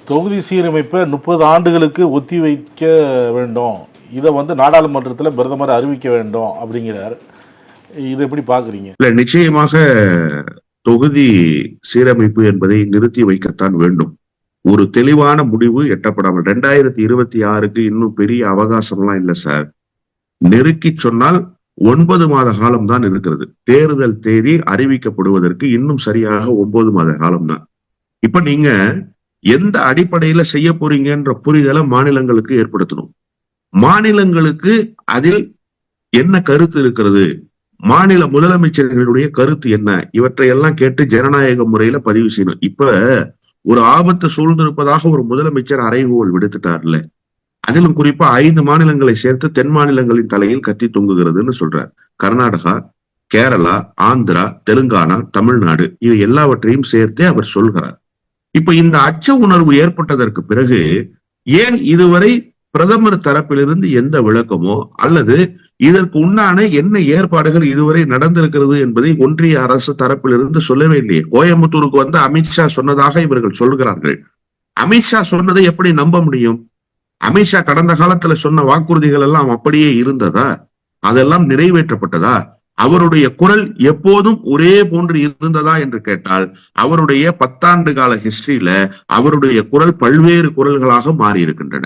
தொகுதி சீரமைப்பை 30 ஆண்டுகளுக்கு ஒத்தி வைக்க வேண்டும், இதை நாடாளுமன்றத்தில் பிரதமர் அறிவிக்க வேண்டும் அப்படிங்கிறார். இதை எப்படி பாக்குறீங்க? இல்ல, நிச்சயமாக தொகுதி சீரமைப்பு என்பதை நிறுத்தி வைக்கத்தான் வேண்டும். ஒரு தெளிவான முடிவு எட்டப்படாமல் 2026க்கு இன்னும் பெரிய அவகாசம்லாம் இல்லை சார். நெருக்கி சொன்னால் 9 மாத காலம் தான் இருக்கிறது. தேர்தல் தேதி அறிவிக்கப்படுவதற்கு இன்னும் சரியாக 9 மாத காலம் தான். இப்ப நீங்க எந்த அடிப்படையில செய்ய போறீங்கன்ற புரிதலை மாநிலங்களுக்கு ஏற்படுத்தணும். மாநிலங்களுக்கு அதில் என்ன கருத்து இருக்கிறது, மாநில முதலமைச்சர்களுடைய கருத்து என்ன, இவற்றையெல்லாம் கேட்டு ஜனநாயக முறையில பதிவு செய்யணும். இப்ப ஒரு ஆபத்து சூழ்ந்திருப்பதாக ஒரு முதலமைச்சர் அறைகோல் விடுத்துட்டார்ல, அதிலும் குறிப்பா 5 மாநிலங்களை சேர்த்து தென் மாநிலங்களின் தலையில் கத்தி தொங்குகிறதுன்னு சொல்றார். கர்நாடகா, கேரளா, ஆந்திரா, தெலுங்கானா, தமிழ்நாடு, இவை எல்லாவற்றையும் சேர்த்தே அவர் சொல்கிறார். இப்ப இந்த அச்ச உணர்வு ஏற்பட்டதற்கு பிறகு ஏன் இதுவரை பிரதமர் தரப்பிலிருந்து எந்த விளக்கமோ அல்லது இதற்கு உண்டான என்ன ஏற்பாடுகள் இதுவரை நடந்திருக்கிறது என்பதை ஒன்றிய அரசு தரப்பிலிருந்து சொல்லவே இல்லையே. கோயம்புத்தூருக்கு அமித்ஷா சொன்னதாக இவர்கள் சொல்கிறார்கள். அமித்ஷா சொன்னதை எப்படி நம்ப முடியும்? அமித்ஷா கடந்த காலத்துல சொன்ன வாக்குறுதிகள் எல்லாம் அப்படியே இருந்ததா? அதெல்லாம் நிறைவேற்றப்பட்டதா? அவருடைய குரல் எப்போதும் ஒரே போன்று இருந்ததா என்று கேட்டால், அவருடைய 10 ஆண்டு கால ஹிஸ்டரியில அவருடைய குரல் பல்வேறு குரல்களாக மாறி இருக்கின்றன.